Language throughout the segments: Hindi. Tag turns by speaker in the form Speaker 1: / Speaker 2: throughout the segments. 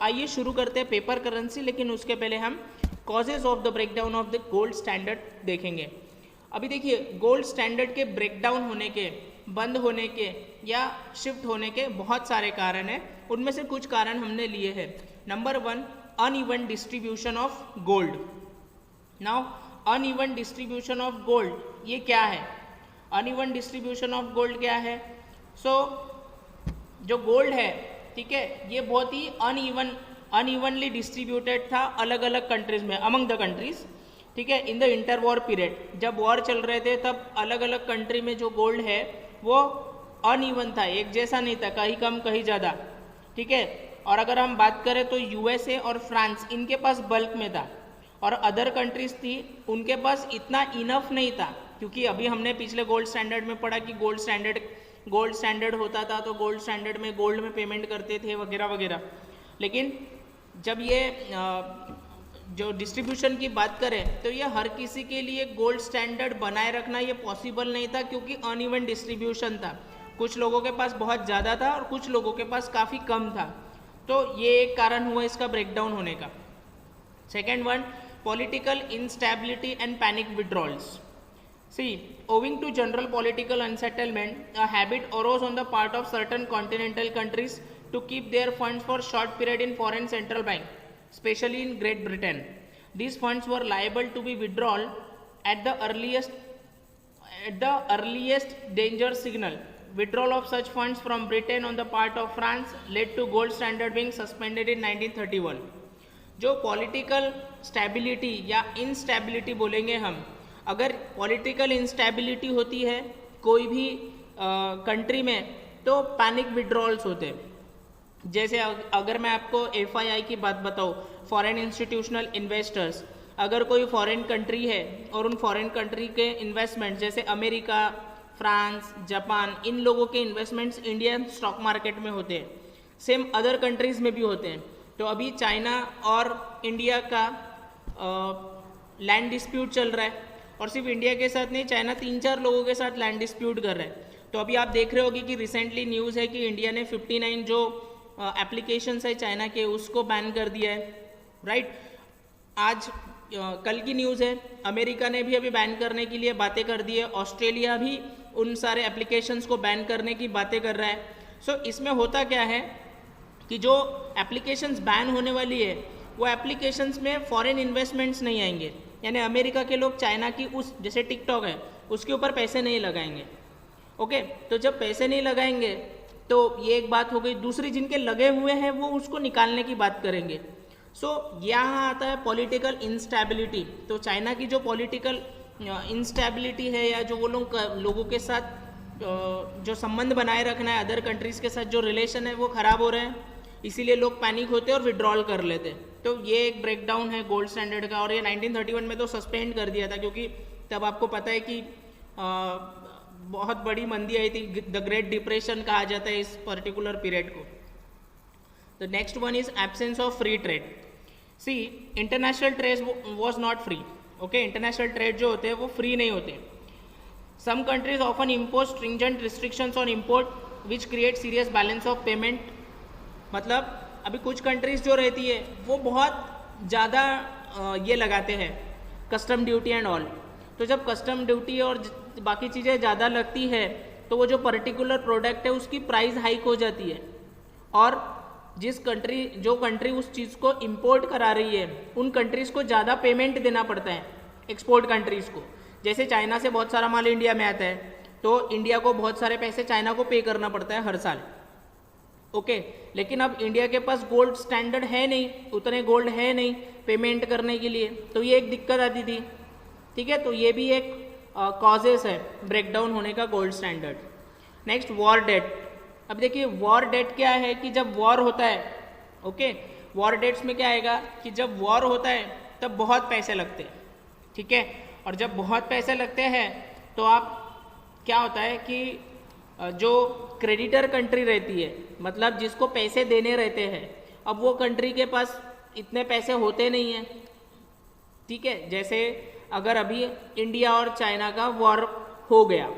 Speaker 1: आइए शुरू करते हैं पेपर करेंसी, लेकिन उसके पहले हम causes of the breakdown of the gold standard देखेंगे। अभी देखिए, गोल्ड स्टैंडर्ड के ब्रेकडाउन होने के, बंद होने के या शिफ्ट होने के बहुत सारे कारण हैं। उनमें से कुछ कारण हमने लिए हैं। Number 1, uneven distribution of gold. Now uneven distribution of gold ये क्या है? अनइवन डिस्ट्रीब्यूशन ऑफ गोल्ड क्या है? जो गोल्ड है, ठीक है, ये बहुत ही अनइवनली डिस्ट्रीब्यूटेड था अलग अलग कंट्रीज में, अमंग द कंट्रीज, ठीक है, in the inter war period. जब वॉर चल रहे थे तब अलग अलग कंट्री में जो गोल्ड है वो अनइवन था, एक जैसा नहीं था, कहीं कम कहीं ज़्यादा, ठीक है। और अगर हम बात करें तो यूएसए और फ्रांस, इनके पास बल्क में था, और अदर कंट्रीज थी उनके पास इतना इनफ नहीं था, क्योंकि अभी हमने पिछले गोल्ड स्टैंडर्ड में पढ़ा कि गोल्ड स्टैंडर्ड होता था तो गोल्ड स्टैंडर्ड में गोल्ड में पेमेंट करते थे वगैरह वगैरह। लेकिन जब ये जो डिस्ट्रीब्यूशन की बात करें तो ये हर किसी के लिए गोल्ड स्टैंडर्ड बनाए रखना ये पॉसिबल नहीं था, क्योंकि अनइवन डिस्ट्रीब्यूशन था। कुछ लोगों के पास बहुत ज़्यादा था और कुछ लोगों के पास काफ़ी कम था। तो ये एक कारण हुआ इसका ब्रेकडाउन होने का। Second one, political instability and panic withdrawals. See, owing to general political unsettlement, a habit arose on the part of certain continental countries to keep their funds for short period in foreign central bank, especially in Great Britain. These funds were liable to be withdrawn at the earliest danger signal. Withdrawal of such funds from Britain on the part of France led to gold standard being suspended in 1931. जो पॉलिटिकल स्टेबिलिटी या इंस्टेबिलिटी बोलेंगे हम, अगर पॉलिटिकल इंस्टेबिलिटी होती है कोई भी कंट्री में तो पैनिक विड्रॉल्स होते हैं। जैसे अगर मैं आपको FII की बात बताऊँ, फॉरेन इंस्टीट्यूशनल इन्वेस्टर्स, अगर कोई फॉरेन कंट्री है और उन फॉरेन कंट्री के इन्वेस्टमेंट जैसे अमेरिका, फ्रांस, जापान, इन लोगों के इन्वेस्टमेंट्स इंडियन स्टॉक मार्केट में होते हैं, सेम अदर कंट्रीज़ में भी होते हैं। तो अभी चाइना और इंडिया का लैंड डिस्प्यूट चल रहा है, और सिर्फ इंडिया के साथ नहीं, चाइना 3-4 लोगों के साथ लैंड डिस्प्यूट कर रहा है। तो अभी आप देख रहे होगी कि रिसेंटली न्यूज़ है कि इंडिया ने 59 जो एप्लीकेशंस है चाइना के उसको बैन कर दिया है, राइट। आज कल की न्यूज़ है, अमेरिका ने भी अभी बैन करने के लिए बातें कर दी है, ऑस्ट्रेलिया भी उन सारे एप्लीकेशंस को बैन करने की बातें कर रहा है। सो इसमें होता क्या है कि जो एप्लीकेशंस बैन होने वाली है वो एप्लीकेशंस में फॉरेन इन्वेस्टमेंट्स नहीं आएंगे, यानी अमेरिका के लोग चाइना की उस, जैसे टिकटॉक है, उसके ऊपर पैसे नहीं लगाएंगे। ओके, तो जब पैसे नहीं लगाएंगे तो ये एक बात हो गई। दूसरी, जिनके लगे हुए हैं वो उसको निकालने की बात करेंगे। सो यहाँ आता है पॉलिटिकल इंस्टेबिलिटी। तो चाइना की जो पॉलिटिकल इंस्टेबिलिटी है, या जो वो लोगों के साथ जो संबंध बनाए रखना है अदर कंट्रीज़ के साथ, जो रिलेशन है वो ख़राब हो रहे हैं, इसीलिए लोग पैनिक होते हैं और विड्रॉल कर लेते हैं। तो ये एक ब्रेकडाउन है गोल्ड स्टैंडर्ड का, और ये 1931 में तो सस्पेंड कर दिया था, क्योंकि तब आपको पता है कि बहुत बड़ी मंदी आई थी, द ग्रेट डिप्रेशन कहा जाता है इस पर्टिकुलर पीरियड को। The next one is absence of free trade. See, international trade was not free. Okay, international trade जो होते हैं वो फ्री नहीं होते। Some countries often impose stringent restrictions on import which create serious balance of payment. मतलब अभी कुछ कंट्रीज़ जो रहती है वो बहुत ज़्यादा ये लगाते हैं कस्टम ड्यूटी एंड ऑल। तो जब कस्टम ड्यूटी और बाकी चीज़ें ज़्यादा लगती है तो वो जो पर्टिकुलर प्रोडक्ट है उसकी प्राइस हाइक हो जाती है, और जो कंट्री उस चीज़ को इंपोर्ट करा रही है उन कंट्रीज़ को ज़्यादा पेमेंट देना पड़ता है, एक्सपोर्ट कंट्रीज़ को। जैसे चाइना से बहुत सारा माल इंडिया में आता है तो इंडिया को बहुत सारे पैसे चाइना को पे करना पड़ता है हर साल। ओके, लेकिन अब इंडिया के पास गोल्ड स्टैंडर्ड है नहीं, उतने गोल्ड है नहीं पेमेंट करने के लिए, तो ये एक दिक्कत आती थी, ठीक है। तो ये भी एक कॉजेस है ब्रेकडाउन होने का gold standard. Next, war debt. अब देखिए, वॉर डेट क्या है कि जब वॉर होता है, ओके, वॉर डेट्स में क्या आएगा कि जब वॉर होता है तब बहुत पैसे लगते हैं, ठीक है। और जब बहुत पैसे लगते हैं तो आप क्या होता है कि जो क्रेडिटर कंट्री रहती है, मतलब जिसको पैसे देने रहते हैं, अब वो कंट्री के पास इतने पैसे होते नहीं हैं, ठीक है। जैसे अगर अभी इंडिया और चाइना का वॉर हो गया,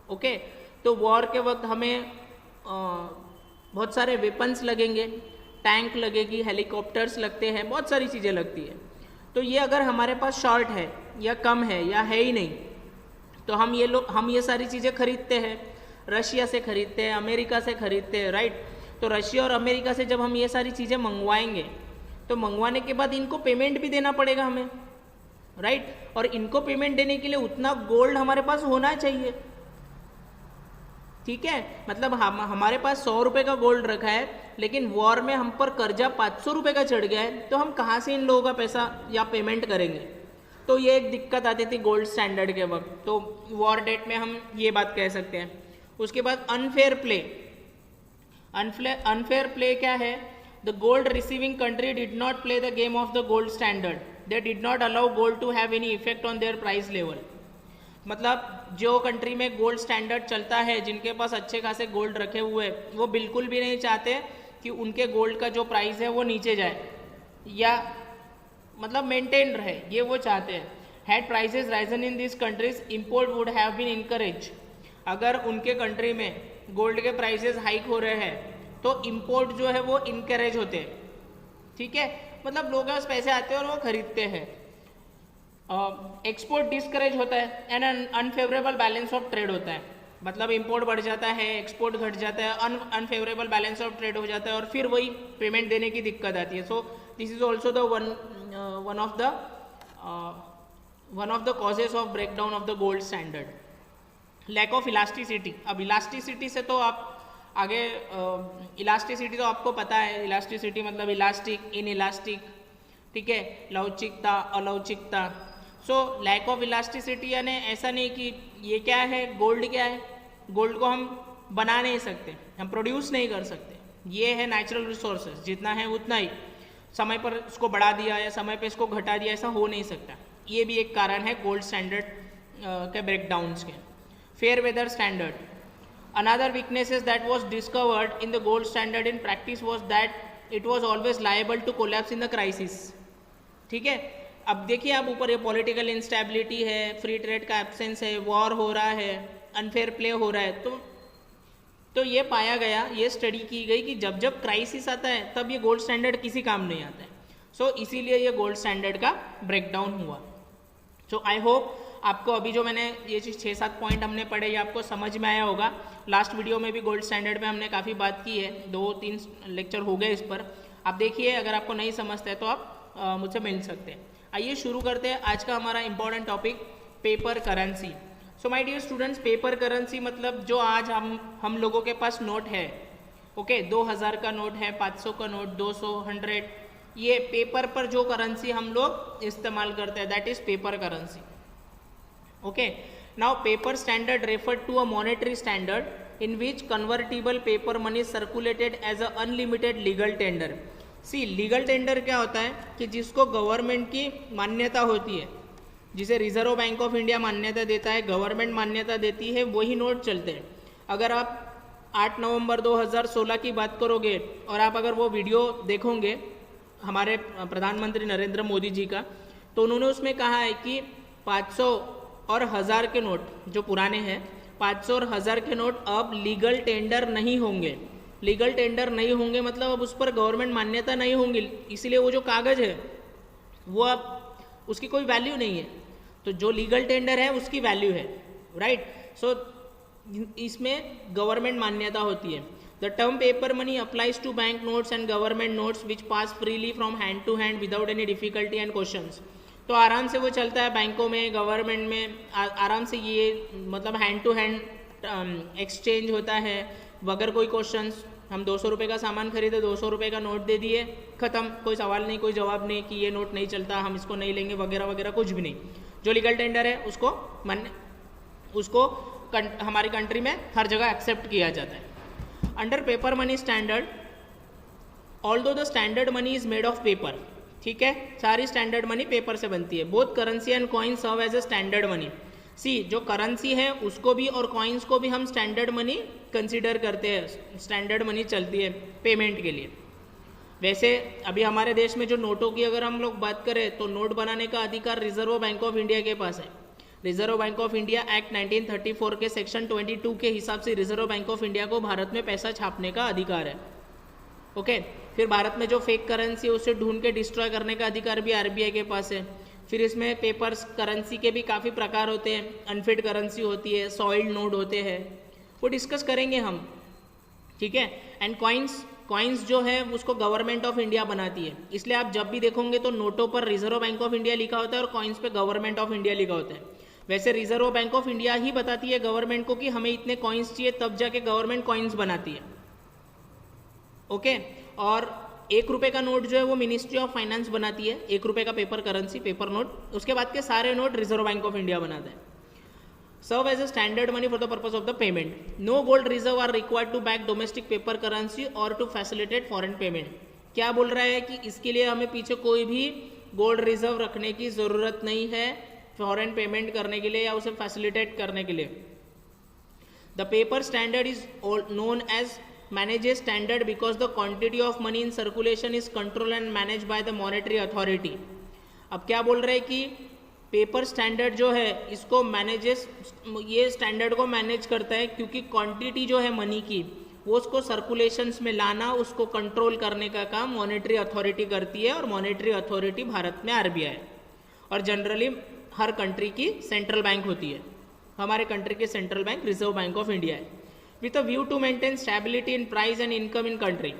Speaker 1: ओके, तो वॉर के वक्त हमें बहुत सारे वेपन्स लगेंगे, टैंक लगेगी, हेलीकॉप्टर्स लगते हैं, बहुत सारी चीज़ें लगती है। तो ये अगर हमारे पास शॉर्ट है या कम है या है ही नहीं, तो हम ये सारी चीज़ें खरीदते हैं, रशिया से खरीदते हैं, अमेरिका से खरीदते हैं, राइट। तो रशिया और अमेरिका से जब हम ये सारी चीज़ें मंगवाएंगे तो मंगवाने के बाद इनको पेमेंट भी देना पड़ेगा हमें, राइट। और इनको पेमेंट देने के लिए उतना गोल्ड हमारे पास होना चाहिए, ठीक है। मतलब हमारे पास 100 रुपये का गोल्ड रखा है, लेकिन वॉर में हम पर कर्जा 500 रुपये का चढ़ गया है, तो हम कहाँ से इन लोगों का पैसा या पेमेंट करेंगे। तो ये एक दिक्कत आती थी गोल्ड स्टैंडर्ड के वक्त। तो वॉर डेट में हम ये बात कह सकते हैं। उसके बाद अनफेयर प्ले। अनफेयर प्ले क्या है? The gold receiving country did not play the game of the gold standard, they did not allow gold to have any effect on their price level. मतलब जो कंट्री में गोल्ड स्टैंडर्ड चलता है, जिनके पास अच्छे खासे गोल्ड रखे हुए, वो बिल्कुल भी नहीं चाहते कि उनके गोल्ड का जो प्राइस है वो नीचे जाए या मतलब मेंटेन रहे, ये वो चाहते हैं। Had prices risen in this countries import would have been encourage. अगर उनके कंट्री में गोल्ड के प्राइसेस हाइक हो रहे हैं तो इम्पोर्ट जो है वो इनकरेज होते हैं, ठीक है। मतलब लोगों के पास पैसे आते हैं और वो खरीदते हैं। एक्सपोर्ट डिस्करेज होता है and unfavourable balance of trade होता है। मतलब इंपोर्ट बढ़ जाता है, एक्सपोर्ट घट जाता है, अनफेवरेबल बैलेंस ऑफ ट्रेड हो जाता है और फिर वही पेमेंट देने की दिक्कत आती है। So this is also the one of the causes of breakdown of the gold standard. Lack of elasticity. अब इलास्टिसिटी से तो आप आगे इलास्टिसिटी तो आपको पता है। इलास्टिसिटी मतलब इलास्टिक, इन इलास्टिक, ठीक है, लवचिकता, अलौचिकता। सो लैक ऑफ इलास्टिसिटी यानी ऐसा नहीं कि ये क्या है, गोल्ड क्या है, गोल्ड को हम बना नहीं सकते, हम प्रोड्यूस नहीं कर सकते, ये है नेचुरल रिसोर्सेज, जितना है उतना ही, समय पर इसको बढ़ा दिया या समय पर इसको घटा दिया, ऐसा हो नहीं सकता। ये भी एक कारण है गोल्ड स्टैंडर्ड के ब्रेकडाउन्स के। Fair weather standard. Another weaknesses that was discovered in the gold standard in practice was that it was always liable to collapse in the crisis, ठीक है। अब देखिए आप ऊपर, ये पॉलिटिकल इंस्टेबिलिटी है, फ्री ट्रेड का एब्सेंस है, वॉर हो रहा है, अनफेयर प्ले हो रहा है, तो ये पाया गया, ये स्टडी की गई कि जब जब क्राइसिस आता है तब ये गोल्ड स्टैंडर्ड किसी काम नहीं आता है। सो इसीलिए ये गोल्ड स्टैंडर्ड का ब्रेकडाउन हुआ। सो आई होप आपको अभी जो मैंने ये चीज़ 6-7 पॉइंट हमने पढ़े, ये आपको समझ में आया होगा। लास्ट वीडियो में भी गोल्ड स्टैंडर्ड में हमने काफ़ी बात की है, 2-3 लेक्चर हो गए इस पर। आप देखिए, अगर आपको नहीं समझते हैं तो आप मुझसे मिल सकते हैं। आइए शुरू करते हैं आज का हमारा important topic, paper currency. So my dear students, paper currency मतलब जो आज हम लोगों के पास नोट है, ओके, 2000 का नोट है, 500 का नोट, 200, 100, ये पेपर पर जो करेंसी हम लोग इस्तेमाल करते हैं, that is paper currency, okay. Now paper standard refer to a monetary standard in which convertible paper money circulated as a unlimited legal tender. See, legal tender क्या होता है कि जिसको गवर्नमेंट की मान्यता होती है, जिसे रिजर्व बैंक ऑफ इंडिया मान्यता देता है, गवर्नमेंट मान्यता देती है, वही नोट चलते हैं। अगर आप 8 नवंबर 2016 की बात करोगे और आप अगर वो वीडियो देखोगे हमारे प्रधानमंत्री नरेंद्र मोदी जी का, तो उन्होंने उसमें कहा है कि 500 और 1000 के नोट जो पुराने हैं, 500 और 1000 के नोट अब लीगल टेंडर नहीं होंगे। लीगल टेंडर नहीं होंगे मतलब अब उस पर गवर्नमेंट मान्यता नहीं होंगी, इसीलिए वो जो कागज़ है वो अब उसकी कोई वैल्यू नहीं है। तो जो लीगल टेंडर है उसकी वैल्यू है, राइट। सो इसमें गवर्नमेंट मान्यता होती है। The term paper money applies to bank notes and government notes which pass freely from hand to hand without any difficulty and questions. तो आराम से वो चलता है बैंकों में, गवर्नमेंट में, आराम से ये मतलब हैंड टू हैंड एक्सचेंज होता है बगैर कोई क्वेश्चंस। हम 200 रुपये का सामान खरीदे, 200 रुपये का नोट दे दिए, ख़त्म, कोई सवाल नहीं, कोई जवाब नहीं कि ये नोट नहीं चलता, हम इसको नहीं लेंगे वगैरह वगैरह, कुछ भी नहीं। जो लीगल टेंडर है उसको हमारी कंट्री में हर जगह एक्सेप्ट किया जाता है। Under paper money standard, although the standard money is made of paper, ठीक है, सारी स्टैंडर्ड मनी पेपर से बनती है। Both currency and coin serve as a standard money. See, जो करेंसी है उसको भी और कॉइन्स को भी हम स्टैंडर्ड मनी कंसीडर करते हैं, स्टैंडर्ड मनी चलती है पेमेंट के लिए। वैसे अभी हमारे देश में जो नोटों की अगर हम लोग बात करें तो नोट बनाने का अधिकार रिजर्व बैंक ऑफ इंडिया के पास है। Reserve bank of India act 1934 के सेक्शन 22 के हिसाब से रिजर्व बैंक ऑफ इंडिया को भारत में पैसा छापने का अधिकार है, ओके। फिर भारत में जो फेक करेंसी है उसे ढूंढ के डिस्ट्रॉय करने का अधिकार भी आरबीआई के पास है। फिर इसमें पेपर्स करेंसी के भी काफ़ी प्रकार होते हैं, अनफिट करेंसी होती है, सॉइल्ड नोट होते हैं, वो डिस्कस करेंगे हम, ठीक है। एंड कॉइन्स जो है उसको गवर्नमेंट ऑफ इंडिया बनाती है, इसलिए आप जब भी देखोगे तो नोटों पर रिजर्व बैंक ऑफ इंडिया लिखा होता है और कॉइन्स पे गवर्नमेंट ऑफ इंडिया लिखा होता है। वैसे रिजर्व बैंक ऑफ इंडिया ही बताती है गवर्नमेंट को कि हमें इतने कॉइन्स चाहिए, तब जाके गवर्नमेंट कॉइन्स बनाती है, ओके। और 1 रुपये का नोट जो है वो मिनिस्ट्री ऑफ फाइनेंस बनाती है, 1 रुपये का पेपर करेंसी, पेपर नोट। उसके बाद के सारे note reserve bank of India बनाता है। Serve as a standard money for the purpose of the payment. No gold reserve are required to back domestic paper currency और टू फैसिलिटेट फॉरेन पेमेंट। क्या बोल रहा है कि इसके लिए हमें पीछे कोई भी गोल्ड रिजर्व रखने की ज़रूरत नहीं है फॉरेन पेमेंट करने के लिए या उसे फैसिलिटेट करने के लिए। The paper standard is known as manages standard because the quantity of money in circulation is control and manage by the monetary authority. अब क्या बोल रहे हैं कि पेपर स्टैंडर्ड जो है इसको मैनेजेस, ये स्टैंडर्ड को मैनेज करता है क्योंकि क्वांटिटी जो है मनी की वो उसको सर्कुलेशंस में लाना, उसको कंट्रोल करने का काम मॉनेटरी अथॉरिटी करती है। और मॉनेटरी अथॉरिटी भारत में आरबीआई है और जनरली हर कंट्री की सेंट्रल बैंक होती है। हमारे कंट्री के central bank reserve bank of India है। With a view to maintain stability in price and income in country,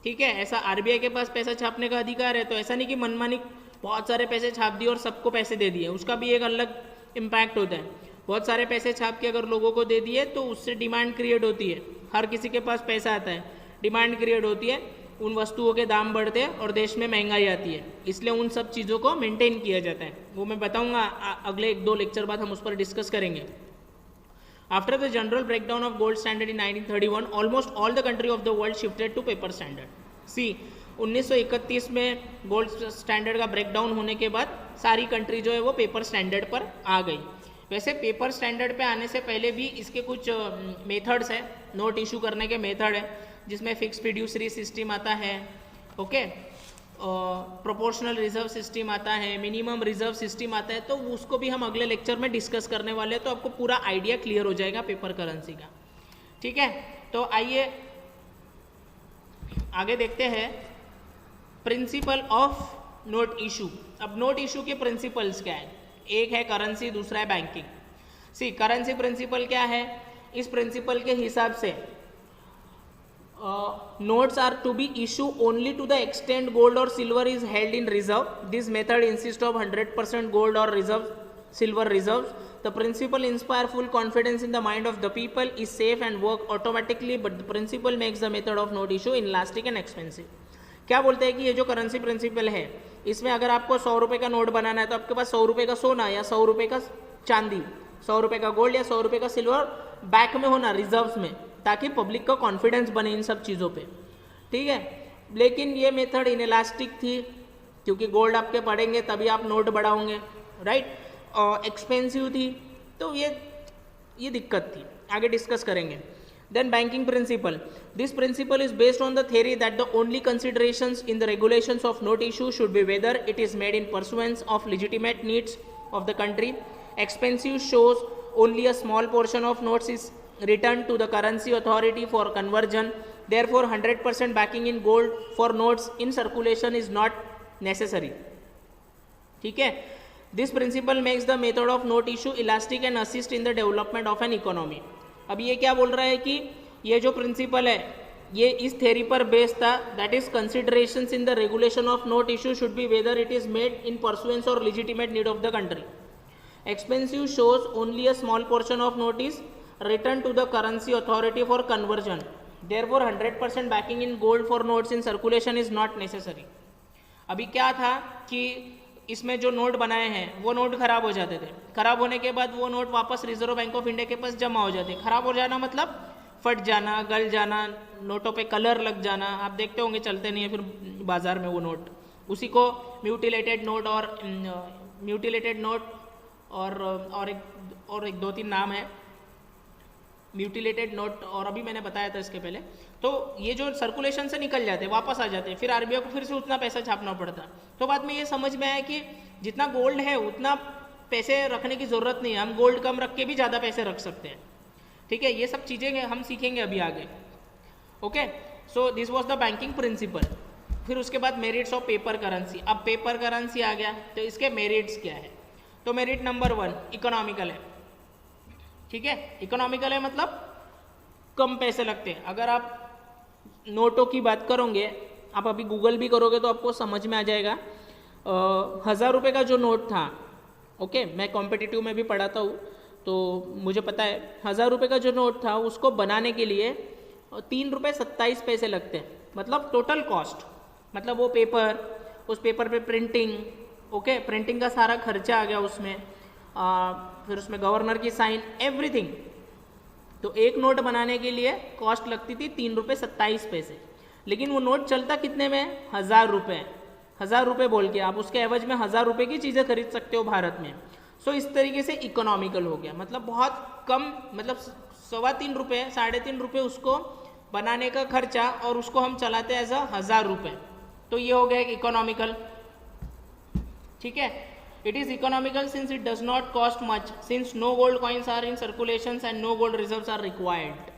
Speaker 1: ठीक है। ऐसा आरबीआई के पास पैसा छापने का अधिकार है, तो ऐसा नहीं कि मनमानी बहुत सारे पैसे छाप दिए और सबको पैसे दे दिए, उसका भी एक अलग इम्पैक्ट होता है। बहुत सारे पैसे छाप के अगर लोगों को दे दिए तो उससे डिमांड क्रिएट होती है, हर किसी के पास पैसा आता है, डिमांड क्रिएट होती है, उन वस्तुओं के दाम बढ़ते हैं और देश में महंगाई आती है, इसलिए उन सब चीज़ों को मेंटेन किया जाता है। वो मैं बताऊंगा अगले 1-2 लेक्चर बाद हम उस पर डिस्कस करेंगे। After the general breakdown of gold standard in 1931 almost all the country of the world shifted to paper standard. See 1931 में गोल्ड स्टैंडर्ड का ब्रेकडाउन होने के बाद सारी कंट्री जो है वो पेपर स्टैंडर्ड पर आ गई। वैसे पेपर स्टैंडर्ड पे आने से पहले भी इसके कुछ मेथड्स है, नोट इशू करने के मेथड है, जिसमें फिक्स फिड्यूसरी सिस्टम आता है, ओके, प्रोपोर्शनल रिजर्व सिस्टम आता है, मिनिमम रिजर्व सिस्टम आता है, तो उसको भी हम अगले लेक्चर में डिस्कस करने वाले हैं, तो आपको पूरा आइडिया क्लियर हो जाएगा पेपर करेंसी का, ठीक है। तो आइए आगे देखते हैं प्रिंसिपल ऑफ नोट इशू। अब नोट इशू के प्रिंसिपल्स क्या है? एक है करेंसी, दूसरा है बैंकिंग। सी करेंसी प्रिंसिपल क्या है? इस प्रिंसिपल के हिसाब से notes are to be issued only to the extent gold or silver is held in reserve. This method insists of 100% gold or reserve silver reserves. The principle inspire full confidence in the mind of the people, is safe and work automatically, but the principle makes the method of note issue inelastic and expensive. क्या बोलते हैं कि ये जो करेंसी प्रिंसिपल है, इसमें अगर आपको 100 रुपये का नोट बनाना है तो आपके पास 100 रुपये का सोना या 100 रुपये का चांदी, 100 रुपये का गोल्ड या 100 रुपये का सिल्वर बैक में होना, रिजर्व्स में, ताकि पब्लिक का कॉन्फिडेंस बने इन सब चीज़ों पे, ठीक है। लेकिन ये मेथड इनइलास्टिक थी क्योंकि गोल्ड आपके पड़ेंगे तभी आप नोट बढ़ाओगे, राइट, और एक्सपेंसिव थी, तो ये दिक्कत थी, आगे डिस्कस करेंगे। Then banking principle, this principle is based on the theory that the only considerations in the regulations of note issue should be whether it is made in pursuance of legitimate needs of the country. Expensive shows only a small portion of notes is returned to the currency authority for conversion. Therefore 100% backing in gold for notes in circulation is not necessary, ठीक है। This principle makes the method of note issue elastic and assist in the development of an economy. अब ये क्या बोल रहा है कि ये जो प्रिंसिपल है ये इस थ्योरी पर बेस्ड था, that is considerations in the regulation of note issue should be whether it is made in pursuance और legitimate need of the country. Expensive shows only a small portion of note is returned to the currency authority for conversion. Therefore 100% backing in gold for notes in circulation is not necessary. अभी क्या था कि इसमें जो नोट बनाए हैं वो नोट खराब हो जाते थे, खराब होने के बाद वो नोट वापस रिजर्व बैंक ऑफ इंडिया के पास जमा हो जाते. खराब हो जाना मतलब फट जाना, गल जाना, नोटों पे कलर लग जाना, आप देखते होंगे चलते नहीं है फिर बाजार में वो नोट, उसी को म्यूटिलेटेड नोट और एक 2-3 नाम है म्यूटिलेटेड नोट, और अभी मैंने बताया था इसके पहले. तो ये जो सर्कुलेशन से निकल जाते वापस आ जाते, फिर आरबीआई को फिर से उतना पैसा छापना पड़ता. तो बाद में ये समझ में आया कि जितना गोल्ड है उतना पैसे रखने की ज़रूरत नहीं है, हम गोल्ड कम रख के भी ज़्यादा पैसे रख सकते हैं, ठीक है. ये सब चीज़ें हम सीखेंगे अभी आगे, okay. So this was the banking principal. फिर उसके बाद मेरिट्स ऑफ पेपर करेंसी। अब पेपर करेंसी आ गया तो इसके मेरिट्स क्या है? तो मेरिट नंबर 1 इकोनॉमिकल है, ठीक है। इकोनॉमिकल है मतलब कम पैसे लगते हैं। अगर आप नोटों की बात करोगे, आप अभी गूगल भी करोगे तो आपको समझ में आ जाएगा। 1000 रुपये का जो नोट था, ओके, मैं कॉम्पिटिटिव में भी पढ़ाता हूँ तो मुझे पता है, 1000 रुपये का जो नोट था उसको बनाने के लिए 3 रुपये 27 पैसे लगते हैं। मतलब टोटल कॉस्ट, मतलब वो पेपर, उस पेपर पे प्रिंटिंग, ओके, प्रिंटिंग का सारा खर्चा आ गया उसमें, फिर उसमें गवर्नर की साइन, एवरीथिंग। तो एक नोट बनाने के लिए कॉस्ट लगती थी 3 रुपये 27 पैसे। लेकिन वो नोट चलता कितने में? 1000 रुपये। 1000 रुपये बोल के आप उसके एवज में 1000 रुपये की चीज़ें खरीद सकते हो भारत में। सो इस तरीके से इकोनॉमिकल हो गया, मतलब बहुत कम, मतलब 3.25 रुपये 3.5 रुपये उसको बनाने का खर्चा, और उसको हम चलाते हैं एज 1000 रुपये। तो ये हो गया एक इकोनॉमिकल, ठीक है। It is economical since it does not cost much, since no gold coins are in circulation and no gold reserves are required.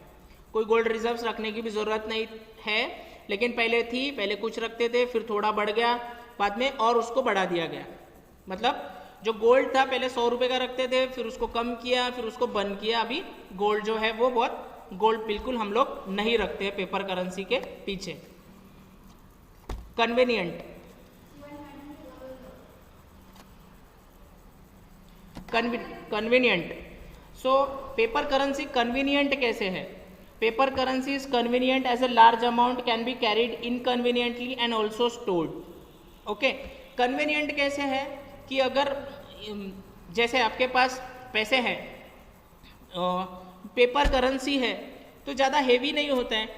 Speaker 1: कोई गोल्ड रिजर्व्स रखने की भी ज़रूरत नहीं है, लेकिन पहले थी, पहले कुछ रखते थे, फिर थोड़ा बढ़ गया बाद में और उसको बढ़ा दिया गया। मतलब जो गोल्ड था पहले 100 रुपये का रखते थे, फिर उसको कम किया, फिर उसको बंद किया। अभी गोल्ड जो है वो बहुत, गोल्ड बिल्कुल हम लोग नहीं रखते हैं पेपर करेंसी के पीछे। Convenient, convenient. So paper currency convenient कैसे है? Paper currency is convenient as a large amount can be carried inconveniently and also stored. Okay, convenient कैसे है कि अगर जैसे आपके पास पैसे हैं, पेपर करेंसी है, तो ज़्यादा हेवी नहीं होता है,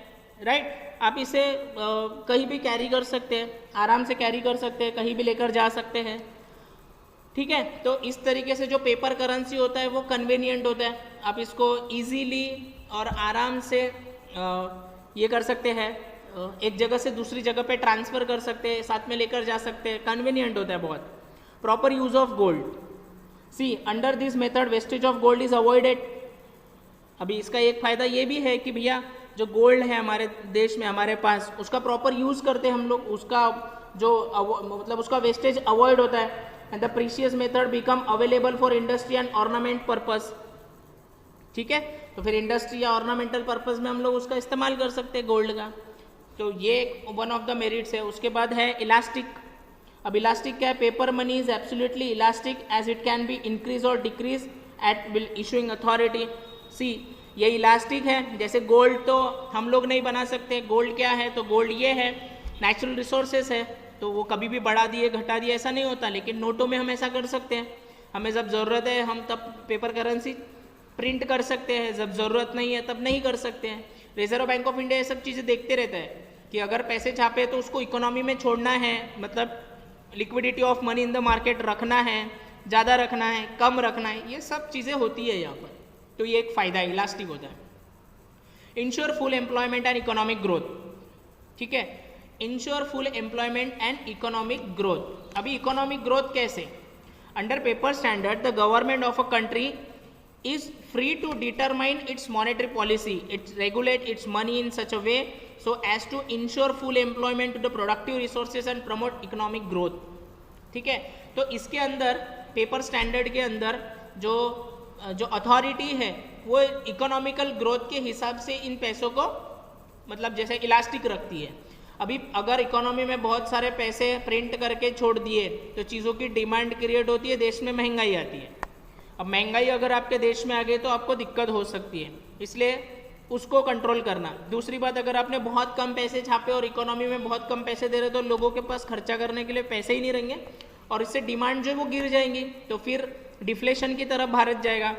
Speaker 1: राइट। आप इसे कहीं भी कैरी कर सकते हैं, आराम से कैरी कर सकते हैं, कहीं भी लेकर जा सकते हैं, ठीक है। तो इस तरीके से जो पेपर करेंसी होता है वो कन्वीनियंट होता है। आप इसको इजीली और आराम से ये कर सकते हैं, एक जगह से दूसरी जगह पे ट्रांसफ़र कर सकते हैं, साथ में लेकर जा सकते हैं, कन्वीनियंट होता है बहुत। Proper use of gold, see under this method wastage of gold is avoided. अभी इसका एक फ़ायदा ये भी है कि भैया जो गोल्ड है हमारे देश में, हमारे पास, उसका प्रॉपर यूज़ करते हैं हम लोग, उसका जो मतलब उसका वेस्टेज अवॉइड होता है। And the precious method become available for industry and ornament purpose, ठीक है। तो फिर इंडस्ट्री या ऑर्नामेंटल पर्पस में हम लोग उसका इस्तेमाल कर सकते हैं गोल्ड का। तो ये वन ऑफ द मेरिट्स है। उसके बाद है इलास्टिक। अब इलास्टिक क्या है? Paper money is absolutely elastic as it can be increase or decrease at will issuing authority. See, ये इलास्टिक है। जैसे गोल्ड तो हम लोग नहीं बना सकते। गोल्ड क्या है? तो गोल्ड ये है, नेचुरल रिसोर्सेस है, तो वो कभी भी बढ़ा दिए घटा दिए ऐसा नहीं होता। लेकिन नोटों में हम ऐसा कर सकते हैं, हमें जब ज़रूरत है हम तब पेपर करेंसी प्रिंट कर सकते हैं, जब ज़रूरत नहीं है तब नहीं कर सकते हैं। रिजर्व बैंक ऑफ इंडिया ये सब चीज़ें देखते रहता है कि अगर पैसे छापे तो उसको इकोनॉमी में छोड़ना है, मतलब liquidity of money in the market रखना है, ज़्यादा रखना है, कम रखना है, ये सब चीज़ें होती है यहाँ पर। तो ये एक फ़ायदा है, इलास्टिक होता है। Ensure full employment and economic growth, ठीक है। Ensure full employment and economic growth. अभी इकोनॉमिक ग्रोथ कैसे? Under paper standard the government of a country is free to determine its monetary policy, it regulate its money in such a way so as to ensure full employment to the productive resources and promote economic growth, ठीक है। तो इसके अंदर पेपर स्टैंडर्ड के अंदर जो अथॉरिटी है वो इकोनॉमिकल ग्रोथ के हिसाब से इन पैसों को, मतलब जैसे इलास्टिक रखती है। अभी अगर इकोनॉमी में बहुत सारे पैसे प्रिंट करके छोड़ दिए तो चीज़ों की डिमांड क्रिएट होती है, देश में महंगाई आती है। अब महंगाई अगर आपके देश में आ गई तो आपको दिक्कत हो सकती है, इसलिए उसको कंट्रोल करना। दूसरी बात, अगर आपने बहुत कम पैसे छापे और इकोनॉमी में बहुत कम पैसे दे रहे तो लोगों के पास खर्चा करने के लिए पैसे ही नहीं रहेंगे और इससे डिमांड जो है वो गिर जाएंगी, तो फिर डिफ्लेशन की तरफ भारत जाएगा।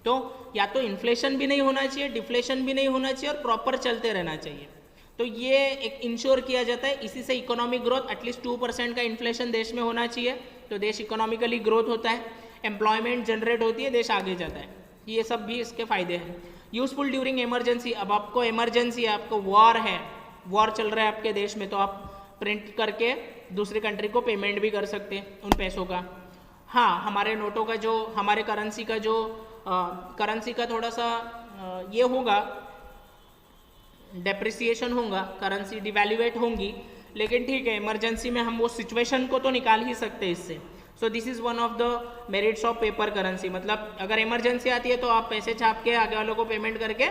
Speaker 1: तो या तो इन्फ्लेशन भी नहीं होना चाहिए, डिफ्लेशन भी नहीं होना चाहिए और प्रॉपर चलते रहना चाहिए। तो ये एक इंश्योर किया जाता है, इसी से इकोनॉमिक ग्रोथ एटलीस्ट 2% का इन्फ्लेशन देश में होना चाहिए, तो देश इकोनॉमिकली ग्रोथ होता है, एम्प्लॉयमेंट जनरेट होती है, देश आगे जाता है। ये सब भी इसके फायदे हैं। Useful during emergency. अब आपको इमरजेंसी है, आपको वॉर है, वॉर चल रहा है आपके देश में, तो आप प्रिंट करके दूसरी कंट्री को पेमेंट भी कर सकते हैं उन पैसों का। हाँ, हमारे नोटों का जो, हमारे करेंसी का जो करेंसी का थोड़ा सा ये होगा, डेप्रिसिएशन होगा, करेंसी डिवैल्यूएट होंगी, लेकिन ठीक है इमरजेंसी में हम वो सिचुएशन को तो निकाल ही सकते हैं इससे। So this is one of the merits of paper currency, मतलब अगर इमरजेंसी आती है तो आप पैसे छाप के आगे वालों को पेमेंट करके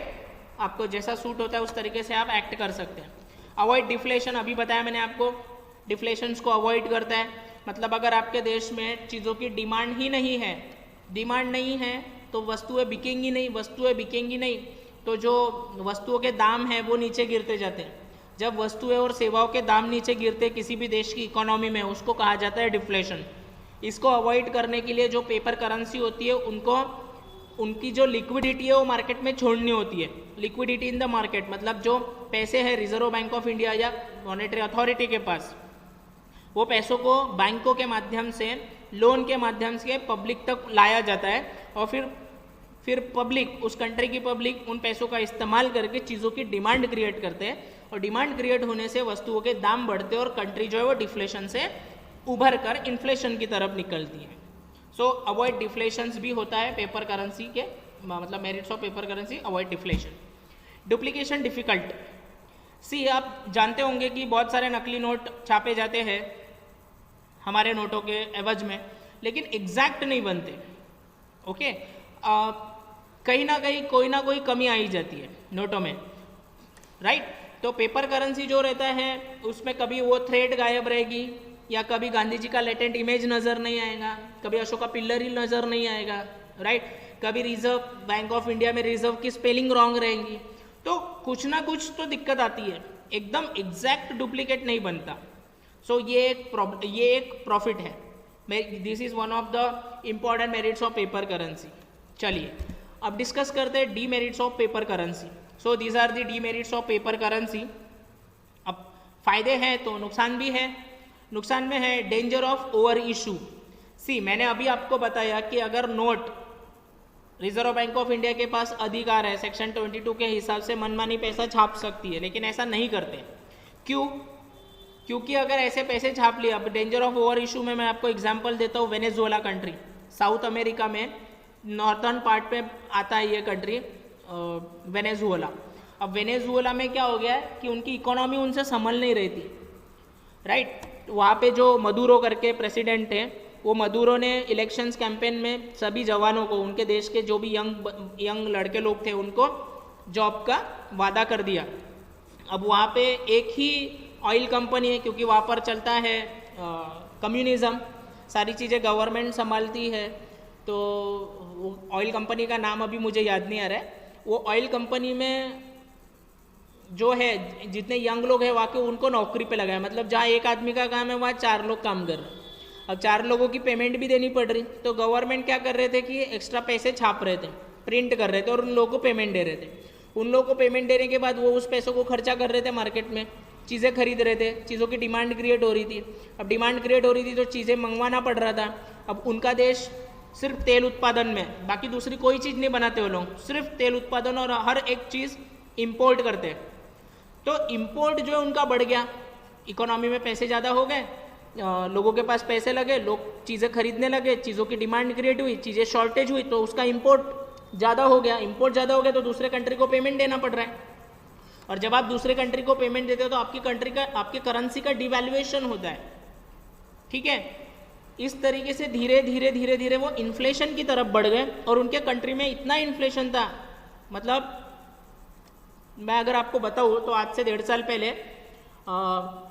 Speaker 1: आपको जैसा सूट होता है उस तरीके से आप एक्ट कर सकते हैं। अवॉइड डिफ्लेशन, अभी बताया मैंने आपको, डिफ्लेशंस को अवॉइड करता है, मतलब अगर आपके देश में चीज़ों की डिमांड ही नहीं है, डिमांड नहीं है तो वस्तुएं बिकेंगी नहीं, वस्तुएं बिकेंगी नहीं तो जो वस्तुओं के दाम हैं वो नीचे गिरते जाते हैं। जब वस्तुएं और सेवाओं के दाम नीचे गिरते किसी भी देश की इकोनॉमी में, उसको कहा जाता है डिफ्लेशन। इसको अवॉइड करने के लिए जो पेपर करेंसी होती है उनको उनकी जो लिक्विडिटी है वो मार्केट में छोड़नी होती है। लिक्विडिटी इन द मार्केट मतलब जो पैसे हैं रिजर्व बैंक ऑफ इंडिया या मॉनेटरी अथॉरिटी के पास, वो पैसों को बैंकों के माध्यम से, लोन के माध्यम से पब्लिक तक लाया जाता है और फिर पब्लिक, उस कंट्री की पब्लिक उन पैसों का इस्तेमाल करके चीज़ों की डिमांड क्रिएट करते हैं और डिमांड क्रिएट होने से वस्तुओं के दाम बढ़ते हैं और कंट्री जो है वो डिफ्लेशन से उभर कर इन्फ्लेशन की तरफ निकलती है। सो अवॉइड डिफ्लेशंस भी होता है पेपर करेंसी के, मतलब merits of paper currency, avoid deflation. Duplication difficult, see आप जानते होंगे कि बहुत सारे नकली नोट छापे जाते हैं हमारे नोटों के एवज में, लेकिन एग्जैक्ट नहीं बनते। ओके, कहीं ना कहीं कोई ना कोई कमी आई जाती है नोटों में, राइट। तो पेपर करेंसी जो रहता है उसमें कभी वो थ्रेड गायब रहेगी, या कभी गांधी जी का लेटेंट इमेज नज़र नहीं आएगा, कभी अशोका पिल्लर ही नज़र नहीं आएगा, राइट। कभी रिजर्व बैंक ऑफ इंडिया में रिजर्व की स्पेलिंग रॉन्ग रहेंगी, तो कुछ ना कुछ तो दिक्कत आती है, एकदम एग्जैक्ट डुप्लीकेट नहीं बनता। सो ये एक प्रॉफिट है, this is one of the important merits of paper currency. चलिए अब डिस्कस करते हैं demerits of paper currency. So these are the demerits of paper currency. अब फायदे हैं तो नुकसान भी है। नुकसान में है डेंजर ऑफ ओवर इशू। सी मैंने अभी आपको बताया कि अगर note reserve bank of India के पास अधिकार है सेक्शन 22 के हिसाब से मनमानी पैसा छाप सकती है, लेकिन ऐसा नहीं करते। क्यों? क्योंकि अगर ऐसे पैसे छाप लिए, अब डेंजर ऑफ ओवर इशू में मैं आपको एग्जांपल देता हूँ, वेनेजुएला कंट्री, साउथ अमेरिका में नॉर्थर्न पार्ट में आता है ये कंट्री वेनेजुएला। अब वेनेजुएला में क्या हो गया है कि उनकी इकोनॉमी उनसे संभल नहीं रही थी, राइट। वहाँ पे जो मदुरो करके प्रेसिडेंट है, वो मदुरो ने इलेक्शंस कैंपेन में सभी जवानों को, उनके देश के जो भी यंग लड़के लोग थे उनको जॉब का वादा कर दिया। अब वहाँ पे एक ही ऑयल कंपनी है, क्योंकि वहाँ पर चलता है कम्युनिज़्म, सारी चीज़ें गवर्नमेंट संभालती है। तो वो ऑयल कंपनी का नाम अभी मुझे याद नहीं आ रहा है। वो ऑयल कंपनी में जो है जितने यंग लोग हैं वहाँ के, उनको नौकरी पे लगाया, मतलब जहाँ एक आदमी का काम है वहाँ 4 लोग काम कर रहे हैं। अब 4 लोगों की पेमेंट भी देनी पड़ रही, तो गवर्नमेंट क्या कर रहे थे कि एक्स्ट्रा पैसे छाप रहे थे, प्रिंट कर रहे थे और उन लोगों को पेमेंट दे रहे थे। उन लोगों को पेमेंट देने के बाद वो उस पैसों को खर्चा कर रहे थे, मार्केट में चीज़ें खरीद रहे थे, चीज़ों की डिमांड क्रिएट हो रही थी। अब डिमांड क्रिएट हो रही थी तो चीज़ें मंगवाना पड़ रहा था। अब उनका देश सिर्फ तेल उत्पादन में, बाकी दूसरी कोई चीज़ नहीं बनाते वो लोग, सिर्फ तेल उत्पादन और हर एक चीज़ इम्पोर्ट करते हैं। तो इम्पोर्ट जो है उनका बढ़ गया, इकोनॉमी में पैसे ज़्यादा हो गए, लोगों के पास पैसे लगे, लोग चीज़ें खरीदने लगे, चीज़ों की डिमांड क्रिएट हुई, चीज़ें शॉर्टेज हुई, तो उसका इम्पोर्ट ज़्यादा हो गया। इम्पोर्ट ज़्यादा हो गया तो दूसरे कंट्री को पेमेंट देना पड़ रहा है, और जब आप दूसरे कंट्री को पेमेंट देते हो तो आपकी कंट्री का, आपकी करेंसी का डिवैल्यूएशन होता है, ठीक है। इस तरीके से धीरे धीरे धीरे धीरे वो इन्फ्लेशन की तरफ बढ़ गए, और उनके कंट्री में इतना इन्फ्लेशन था, मतलब मैं अगर आपको बताऊँ तो आज से 1.5 साल पहले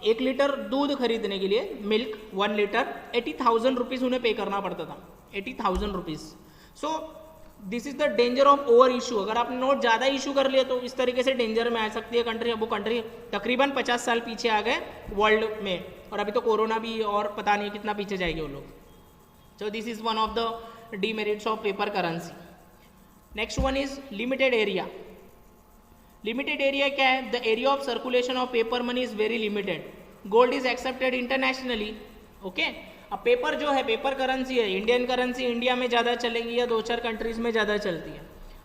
Speaker 1: 1 लीटर दूध खरीदने के लिए, मिल्क 1 लीटर, 80,000 रुपीज़ उन्हें पे करना पड़ता था, 80,000 rupees. So this is the danger of over issue. अगर आपने नोट ज़्यादा इशू कर लिया तो इस तरीके से डेंजर में आ सकती है कंट्री। अब वो कंट्री तकरीबन 50 साल पीछे आ गए वर्ल्ड में, और अभी तो कोरोना भी, और पता नहीं कितना पीछे जाएंगे वो लोग। सो this is one of the demerits of paper currency. Next one is limited area. Limited area क्या है? The area of circulation of paper money is very limited. Gold is accepted internationally, okay. अब पेपर जो है, पेपर करेंसी है, इंडियन करेंसी इंडिया में ज़्यादा चलेगी या 2-4 कंट्रीज़ में ज़्यादा चलती है,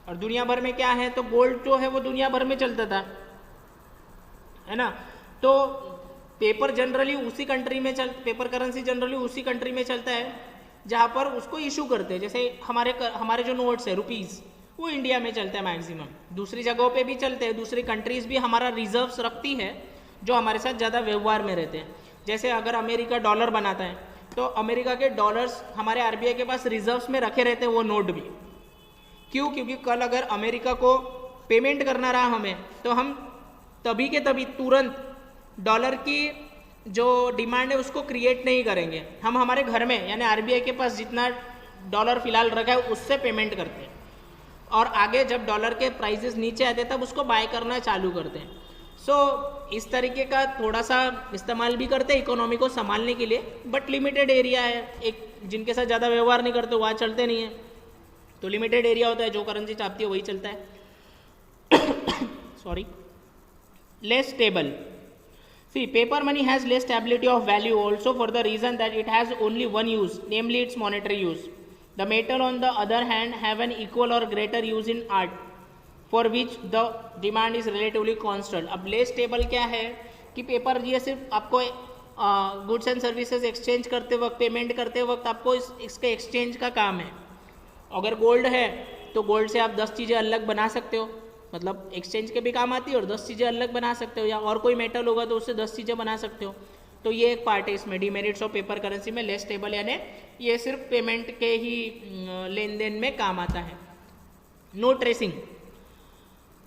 Speaker 1: और दुनिया भर में क्या है, तो गोल्ड जो है वो दुनिया भर में चलता था, है ना। तो पेपर जनरली उसी कंट्री में पेपर करेंसी जनरली उसी कंट्री में चलता है जहाँ पर उसको इशू करते हैं। जैसे हमारे जो नोट्स है रुपीज़, वो इंडिया में चलता है मैक्सिमम। दूसरी जगहों पे भी चलते हैं, दूसरी कंट्रीज़ भी हमारा रिजर्व्स रखती है जो हमारे साथ ज़्यादा व्यवहार में रहते हैं। जैसे अगर अमेरिका डॉलर बनाता है तो अमेरिका के डॉलर्स हमारे आरबीआई के पास रिजर्व्स में रखे रहते हैं, वो नोट भी। क्यों? क्योंकि कल अगर अमेरिका को पेमेंट करना रहा हमें तो हम तभी के तभी तुरंत डॉलर की जो डिमांड है उसको क्रिएट नहीं करेंगे, हम हमारे घर में यानी आरबीआई के पास जितना डॉलर फिलहाल रखा है उससे पेमेंट करते हैं, और आगे जब डॉलर के प्राइसेस नीचे आते हैं तब उसको बाय करना चालू करते हैं। सो इस तरीके का थोड़ा सा इस्तेमाल भी करते हैं इकोनॉमी को संभालने के लिए, बट लिमिटेड एरिया है, एक जिनके साथ ज़्यादा व्यवहार नहीं करते वहाँ चलते नहीं है, तो लिमिटेड एरिया होता है, जो करेंसी चाहती है वही चलता है। Sorry, less stable. See, paper money has less stability of value also for the reason that it has only one use, namely its monetary use. The metal on the other hand have an equal or greater use in art, for which the demand is relatively constant. अब less stable क्या है कि पेपर ये सिर्फ आपको गुड्स एंड सर्विसेज एक्सचेंज करते वक्त, पेमेंट करते वक्त आपको इसके एक्सचेंज का काम है। अगर गोल्ड है तो गोल्ड से आप 10 चीज़ें अलग बना सकते हो, मतलब एक्सचेंज के भी काम आती है और 10 चीज़ें अलग बना सकते हो, या और कोई मेटल होगा तो उससे 10 चीज़ें बना सकते हो। तो ये एक पार्ट है इसमें, डीमेरिट्स ऑफ पेपर करेंसी में लेस स्टेबल, यानी ये सिर्फ पेमेंट के ही लेन देन में काम आता है। No tracing.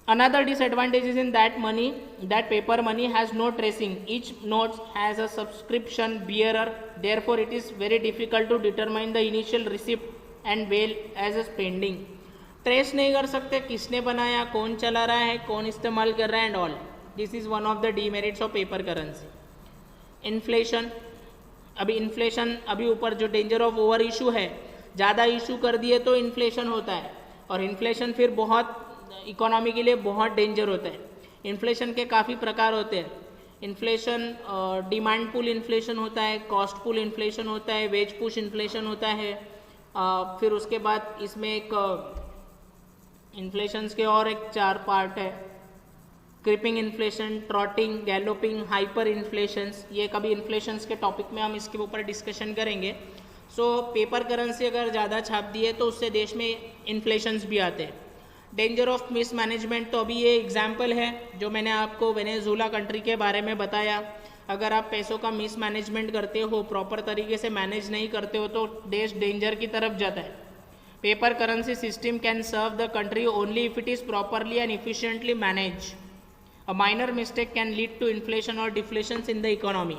Speaker 1: Another disadvantage is in that paper money has no tracing, each notes has a subscription bearer, therefore it is very difficult to determine the initial receipt and well as a spending. Trace नहीं कर सकते किसने बनाया, कौन चला रहा है, कौन इस्तेमाल कर रहा है and all. This is one of the demerits of paper currency. Inflation. अभी ऊपर जो डेंजर ऑफ ओवर इशू है, ज़्यादा इशू कर दिए तो इन्फ्लेशन होता है, और इन्फ्लेशन फिर बहुत इकोनॉमी के लिए बहुत डेंजर होता है। इन्फ्लेशन के काफ़ी प्रकार होते हैं। इन्फ्लेशन डिमांड पुल इन्फ्लेशन होता है, कॉस्ट पुल इन्फ्लेशन होता है, वेज पुश इन्फ्लेशन होता है, फिर उसके बाद इसमें एक इन्फ्लेशंस के और एक 4 पार्ट है, creeping inflation, trotting, galloping, hyper inflations. ये कभी इन्फ्लेशंस के टॉपिक में हम इसके ऊपर डिस्कशन करेंगे। सो पेपर करेंसी अगर ज़्यादा छाप दिए तो उससे देश में इन्फ्लेशंस भी आते हैं। डेंजर ऑफ मिस मैनेजमेंट, तो अभी ये एग्जाम्पल है जो मैंने आपको वेनेजुएला कंट्री के बारे में बताया। अगर आप पैसों का मिस मैनेजमेंट करते हो, प्रॉपर तरीके से मैनेज नहीं करते हो, तो देश डेंजर की तरफ जाता है। Paper currency system can serve the country only if it is properly and efficiently manage. A minor mistake can lead to inflation और डिफ्लेशंस इन द इकोनॉमी।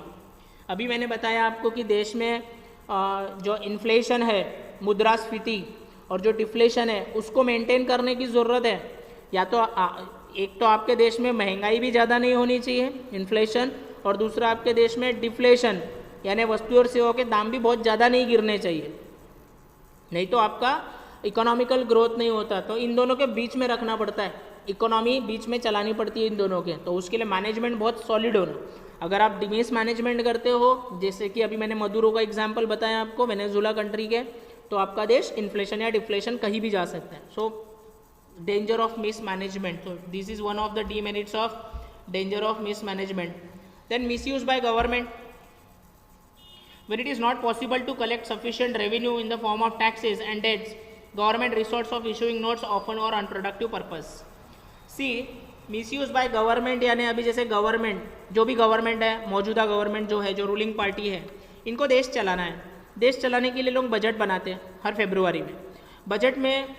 Speaker 1: अभी मैंने बताया आपको कि देश में जो इन्फ्लेशन है, मुद्रास्फीति, और जो डिफ्लेशन है उसको मेंटेन करने की ज़रूरत है। या तो एक तो आपके देश में महंगाई भी ज़्यादा नहीं होनी चाहिए, इन्फ्लेशन, और दूसरा आपके देश में डिफ्लेशन यानी वस्तु और सेवाओं के दाम भी बहुत ज़्यादा नहीं गिरने चाहिए, नहीं तो आपका इकोनॉमिकल ग्रोथ नहीं होता। तो इन दोनों के बीच में रखना पड़ता है, इकोनॉमी बीच में चलानी पड़ती है इन दोनों के, तो उसके लिए मैनेजमेंट बहुत सॉलिड होना। अगर आप मिस मैनेजमेंट करते हो, जैसे कि अभी मैंने मदुरो का एग्जाम्पल बताया आपको वेनेजुएला कंट्री के, तो आपका देश इन्फ्लेशन या डिफ्लेशन कहीं भी जा सकता है। So danger of mismanagement, तो this is one of the demerits of danger of mismanagement. Then misuse by government, when it is not possible to collect sufficient revenue in the form of taxes and debts, government resorts of issuing notes often or unproductive purpose. See, misuse by government यानी अभी जैसे गवर्नमेंट, जो भी गवर्नमेंट है, मौजूदा गवर्नमेंट जो है, जो रूलिंग पार्टी है, इनको देश चलाना है। देश चलाने के लिए लोग बजट बनाते हैं हर फरवरी में। बजट में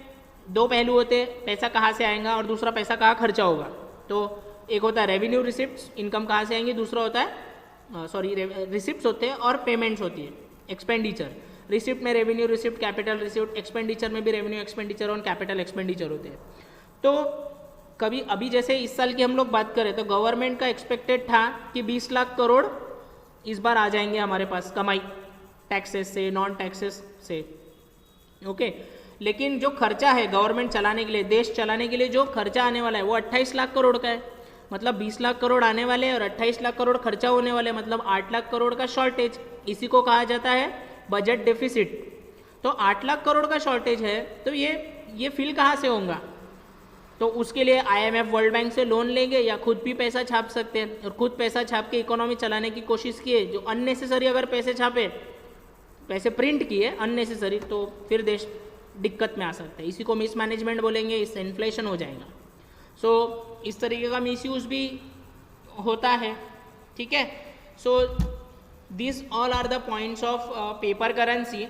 Speaker 1: 2 पहलू होते हैं, पैसा कहाँ से आएगा और दूसरा पैसा कहाँ खर्चा होगा। तो एक होता है रेवेन्यू रिसिप्ट्स, इनकम कहाँ से आएंगी, दूसरा होता है रिसिप्ट्स होते हैं और पेमेंट्स होती है, एक्सपेंडिचर। रिसिप्ट में revenue receipt, capital receipt, expenditure में भी रेवेन्यू एक्सपेंडिचर और कैपिटल एक्सपेंडिचर होते हैं। तो कभी अभी जैसे इस साल की हम लोग बात करें तो गवर्नमेंट का एक्सपेक्टेड था कि 20 लाख करोड़ इस बार आ जाएंगे हमारे पास कमाई, टैक्सेस से, नॉन टैक्सेस से, ओके। लेकिन जो खर्चा है गवर्नमेंट चलाने के लिए, देश चलाने के लिए जो खर्चा आने वाला है वो 28 लाख करोड़ का है। मतलब 20 लाख करोड़ आने वाले और 28 लाख करोड़ खर्चा होने वाले, मतलब 8 लाख करोड़ का शॉर्टेज। इसी को कहा जाता है बजट डेफिसिट। तो 8 लाख करोड़ का शॉर्टेज है, तो ये फिल कहाँ से होगा? तो उसके लिए IMF, वर्ल्ड बैंक से लोन लेंगे या खुद भी पैसा छाप सकते हैं, और खुद पैसा छाप के इकोनॉमी चलाने की कोशिश किए। जो अननेसेसरी अगर पैसे छापे, पैसे प्रिंट किए अननेसेसरी, तो फिर देश दिक्कत में आ सकता है। इसी को मिसमैनेजमेंट बोलेंगे, इससे इन्फ्लेशन हो जाएगा। सो इस तरीके का मिसयूज भी होता है, ठीक है। So this all are the points of paper currency.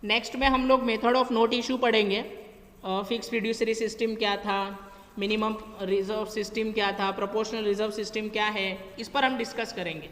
Speaker 1: Next में हम लोग मेथड ऑफ नोट इशू पढ़ेंगे। फिक्स फिड्यूसरी सिस्टम क्या था, मिनिमम रिजर्व सिस्टम क्या था, प्रोपोर्शनल रिजर्व सिस्टम क्या है, इस पर हम डिस्कस करेंगे।